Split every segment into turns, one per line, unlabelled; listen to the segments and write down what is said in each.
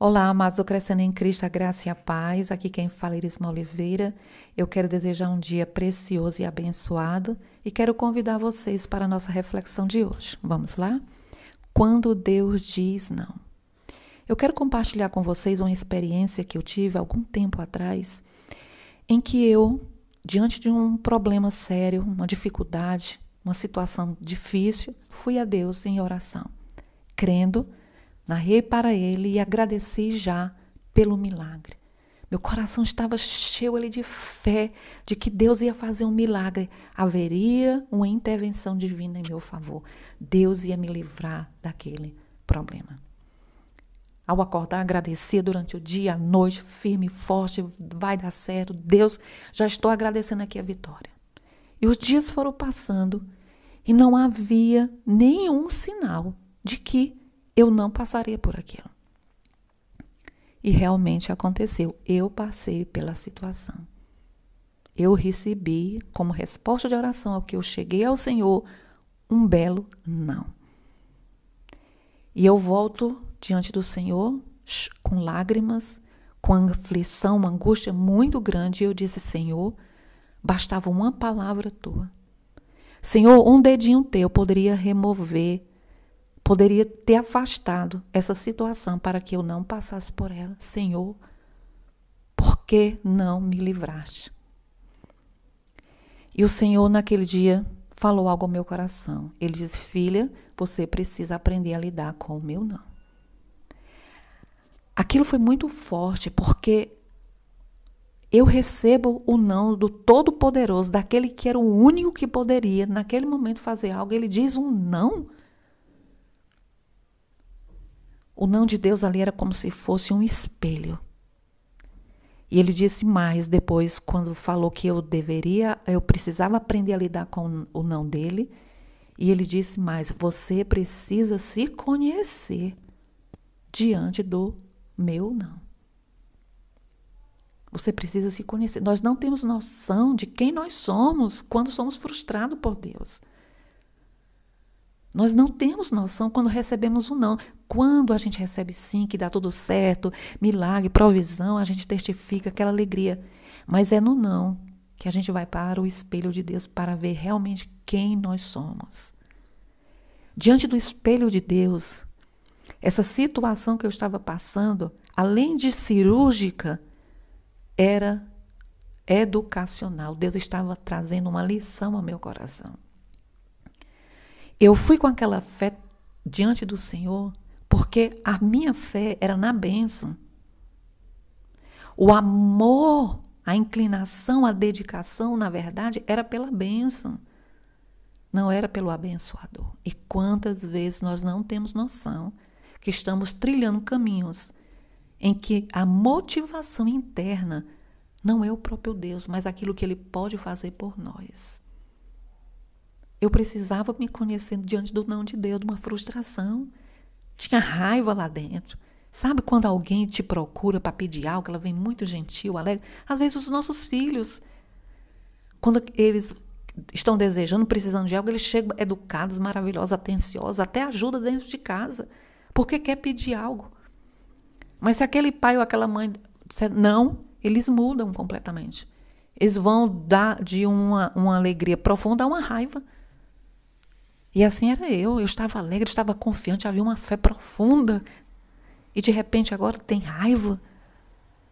Olá, amados do Crescendo em Cristo, a graça e a paz. Aqui quem fala é Irisma Oliveira. Eu quero desejar um dia precioso e abençoado e quero convidar vocês para a nossa reflexão de hoje. Vamos lá? Quando Deus diz não. Eu quero compartilhar com vocês uma experiência que eu tive há algum tempo atrás, em que eu, diante de um problema sério, uma dificuldade, uma situação difícil, fui a Deus em oração, crendo, narrei para Ele e agradeci já pelo milagre. Meu coração estava cheio ali de fé de que Deus ia fazer um milagre. Haveria uma intervenção divina em meu favor. Deus ia me livrar daquele problema. Ao acordar, agradecia durante o dia, a noite, firme e forte, vai dar certo. Deus, já estou agradecendo aqui a vitória. E os dias foram passando e não havia nenhum sinal de que eu não passaria por aquilo. E realmente aconteceu. Eu passei pela situação. Eu recebi, como resposta de oração ao que eu cheguei ao Senhor, um belo não. E eu volto diante do Senhor com lágrimas, com aflição, uma angústia muito grande. E eu disse, Senhor, bastava uma palavra tua. Senhor, um dedinho teu poderia remover, poderia ter afastado essa situação para que eu não passasse por ela. Senhor, por que não me livraste? E o Senhor naquele dia falou algo ao meu coração. Ele disse, filha, você precisa aprender a lidar com o meu não. Aquilo foi muito forte, porque eu recebo o não do Todo-Poderoso, daquele que era o único que poderia naquele momento fazer algo. Ele diz um não. O não de Deus ali era como se fosse um espelho. E ele disse mais depois, quando falou que eu precisava aprender a lidar com o não dele. E ele disse mais, você precisa se conhecer diante do meu não. Você precisa se conhecer. Nós não temos noção de quem nós somos quando somos frustrados por Deus. Nós não temos noção quando recebemos um não. Quando a gente recebe sim, que dá tudo certo, milagre, provisão, a gente testifica aquela alegria. Mas é no não que a gente vai para o espelho de Deus para ver realmente quem nós somos. Diante do espelho de Deus, essa situação que eu estava passando, além de cirúrgica, era educacional. Deus estava trazendo uma lição ao meu coração. Eu fui com aquela fé diante do Senhor, porque a minha fé era na bênção. O amor, a inclinação, a dedicação, na verdade, era pela bênção. Não era pelo abençoador. E quantas vezes nós não temos noção que estamos trilhando caminhos em que a motivação interna não é o próprio Deus, mas aquilo que Ele pode fazer por nós. Eu precisava me conhecer diante do não de Deus, de uma frustração. Tinha raiva lá dentro. Sabe quando alguém te procura para pedir algo, ela vem muito gentil, alegre? Às vezes os nossos filhos, quando eles estão desejando, precisando de algo, eles chegam educados, maravilhosos, atenciosos, até ajuda dentro de casa, porque quer pedir algo. Mas se aquele pai ou aquela mãe disser não, eles mudam completamente. Eles vão dar de uma alegria profunda a uma raiva. E assim era eu estava alegre, estava confiante, havia uma fé profunda. E de repente agora tem raiva,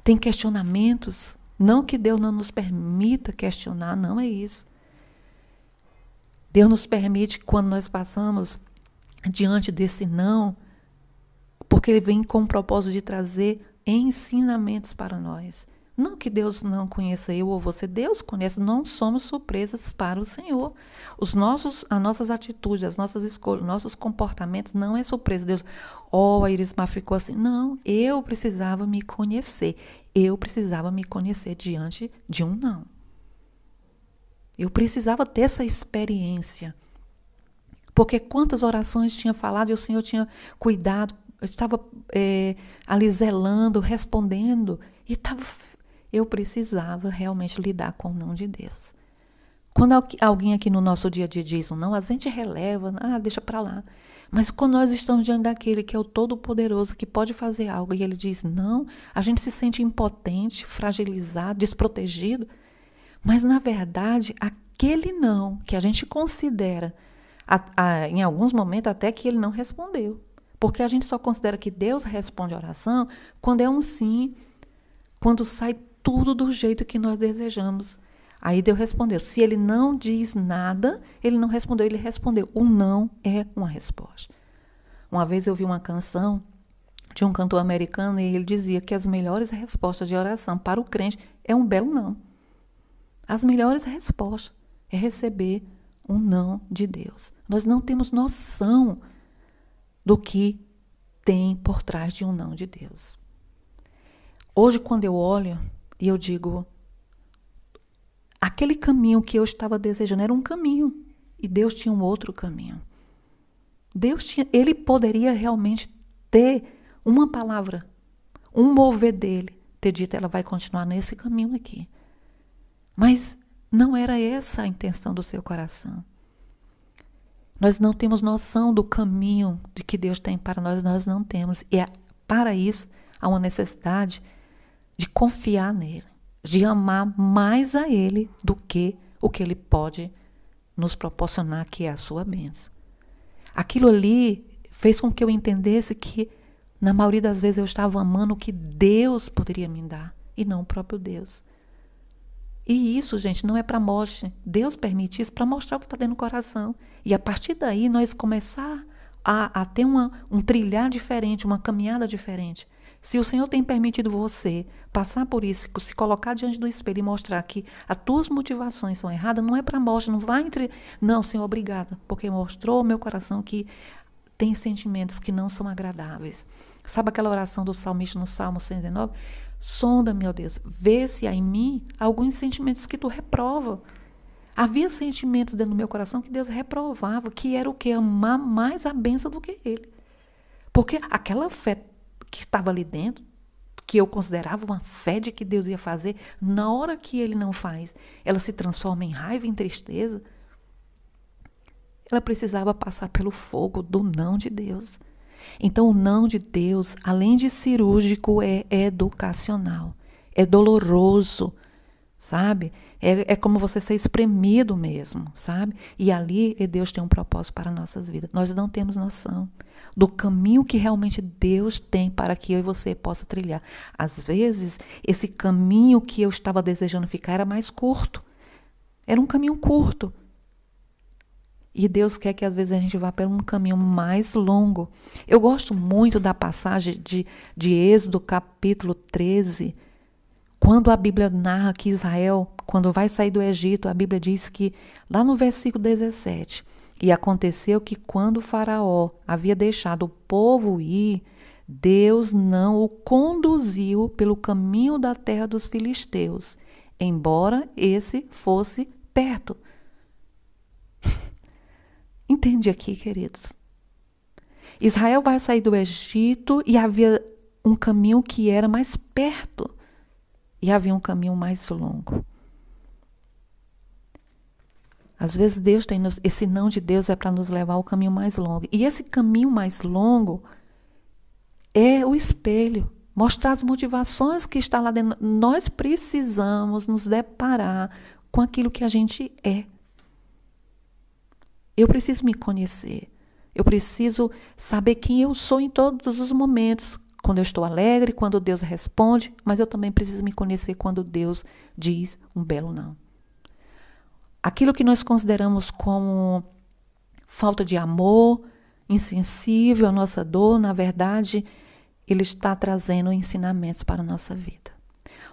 tem questionamentos. Não que Deus não nos permita questionar, não é isso. Deus nos permite quando nós passamos diante desse não, porque Ele vem com o propósito de trazer ensinamentos para nós. Não que Deus não conheça eu ou você, Deus conhece, não somos surpresas para o Senhor. As nossas atitudes, as nossas escolhas, nossos comportamentos não é surpresa. Deus, a Irisma ficou assim. Não, eu precisava me conhecer. Eu precisava me conhecer diante de um não. Eu precisava ter essa experiência. Porque quantas orações tinha falado e o Senhor tinha cuidado, estava ali zelando, respondendo, e eu precisava realmente lidar com o não de Deus. Quando alguém aqui no nosso dia a dia diz um não, a gente releva, deixa para lá. Mas quando nós estamos diante daquele que é o Todo-Poderoso, que pode fazer algo, e ele diz não, a gente se sente impotente, fragilizado, desprotegido. Mas, na verdade, aquele não que a gente considera, em alguns momentos, até que ele não respondeu. Porque a gente só considera que Deus responde a oração quando é um sim, quando sai tudo do jeito que nós desejamos. Aí Deus respondeu. Se ele não diz nada, ele não respondeu, ele respondeu. O não é uma resposta. Uma vez eu vi uma canção de um cantor americano e ele dizia que as melhores respostas de oração para o crente é um belo não. As melhores respostas é receber um não de Deus. Nós não temos noção do que tem por trás de um não de Deus. Hoje, quando eu olho e eu digo, aquele caminho que eu estava desejando era um caminho e Deus tinha um outro caminho. Ele poderia realmente ter uma palavra, um mover dele, ter dito, ela vai continuar nesse caminho aqui. Mas não era essa a intenção do seu coração. Nós não temos noção do caminho de que Deus tem para nós não temos. E para isso, há uma necessidade de confiar nele, de amar mais a ele do que o que ele pode nos proporcionar, que é a sua bênção. Aquilo ali fez com que eu entendesse que, na maioria das vezes, eu estava amando o que Deus poderia me dar, e não o próprio Deus. E isso, gente, não é para morte. Deus permite isso para mostrar o que está dentro do coração. E a partir daí, nós começar a ter um trilhar diferente, uma caminhada diferente. Se o Senhor tem permitido você passar por isso, se colocar diante do espelho e mostrar que as tuas motivações são erradas, não é para morte, não vai entre... Não, Senhor, obrigada, porque mostrou ao meu coração que tem sentimentos que não são agradáveis. Sabe aquela oração do salmista no Salmo 119? Sonda, meu Deus, vê se há em mim alguns sentimentos que tu reprova. Havia sentimentos dentro do meu coração que Deus reprovava, que era o quê? Amar mais a bênção do que ele. Porque aquela fé que estava ali dentro, que eu considerava uma fé de que Deus ia fazer, na hora que ele não faz, ela se transforma em raiva, em tristeza. Ela precisava passar pelo fogo do não de Deus. Então, o não de Deus, além de cirúrgico, é educacional, é doloroso, sabe? É como você ser espremido mesmo, sabe? E ali Deus tem um propósito para nossas vidas. Nós não temos noção do caminho que realmente Deus tem para que eu e você possa trilhar. Às vezes, esse caminho que eu estava desejando ficar era mais curto. Era um caminho curto. E Deus quer que às vezes a gente vá por um caminho mais longo. Eu gosto muito da passagem de Êxodo capítulo 13, quando a Bíblia narra que Israel, quando vai sair do Egito, a Bíblia diz que, lá no versículo 17, e aconteceu que quando Faraó havia deixado o povo ir, Deus não o conduziu pelo caminho da terra dos filisteus, embora esse fosse perto. Entende aqui, queridos? Israel vai sair do Egito e havia um caminho que era mais perto e havia um caminho mais longo. Às vezes Deus tem esse não de Deus é para nos levar ao caminho mais longo. E esse caminho mais longo é o espelho, mostrar as motivações que está lá dentro. Nós precisamos nos deparar com aquilo que a gente é. Eu preciso me conhecer. Eu preciso saber quem eu sou em todos os momentos. Quando eu estou alegre, quando Deus responde, mas eu também preciso me conhecer quando Deus diz um belo não. Aquilo que nós consideramos como falta de amor, insensível à nossa dor, na verdade, Ele está trazendo ensinamentos para a nossa vida.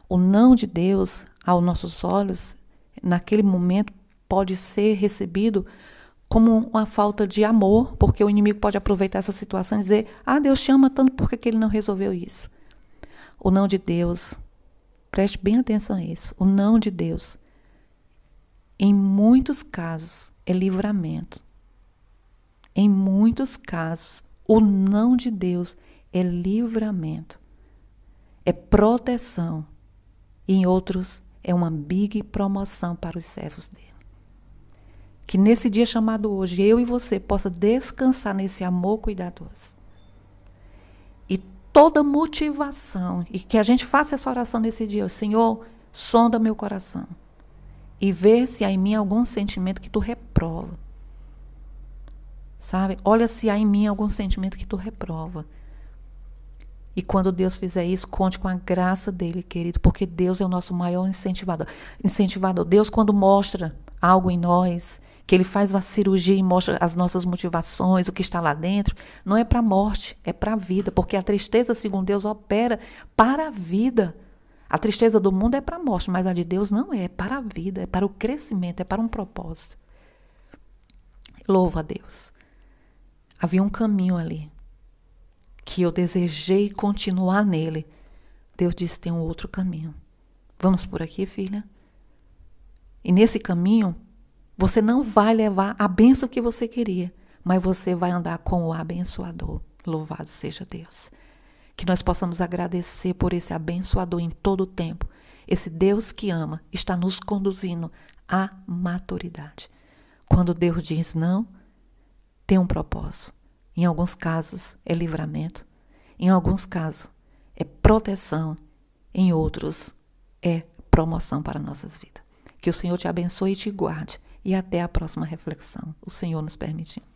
O não de Deus, aos nossos olhos, naquele momento, pode ser recebido como uma falta de amor, porque o inimigo pode aproveitar essa situação e dizer, Deus te ama tanto, por que ele não resolveu isso? O não de Deus, preste bem atenção a isso, o não de Deus, em muitos casos, é livramento. Em muitos casos, o não de Deus é livramento, é proteção, e em outros, é uma big promoção para os servos dele. Que nesse dia chamado hoje, eu e você possa descansar nesse amor cuidadoso. E toda motivação, e que a gente faça essa oração nesse dia, Senhor, sonda meu coração. E vê se há em mim algum sentimento que tu reprova. Sabe? Olha se há em mim algum sentimento que tu reprova. E quando Deus fizer isso, conte com a graça dele, querido, porque Deus é o nosso maior incentivador. Deus, quando mostra algo em nós, que ele faz uma cirurgia e mostra as nossas motivações, o que está lá dentro, não é para a morte, é para a vida, porque a tristeza, segundo Deus, opera para a vida. A tristeza do mundo é para a morte, mas a de Deus não é para a vida, é para o crescimento, é para um propósito. Louvo a Deus. Havia um caminho ali, que eu desejei continuar nele. Deus disse, tem um outro caminho. Vamos por aqui, filha? E nesse caminho, você não vai levar a bênção que você queria, mas você vai andar com o abençoador. Louvado seja Deus. Que nós possamos agradecer por esse abençoador em todo o tempo. Esse Deus que ama está nos conduzindo à maturidade. Quando Deus diz não, tem um propósito. Em alguns casos é livramento, em alguns casos é proteção, em outros é promoção para nossas vidas. Que o Senhor te abençoe e te guarde. E até a próxima reflexão, o Senhor nos permitindo.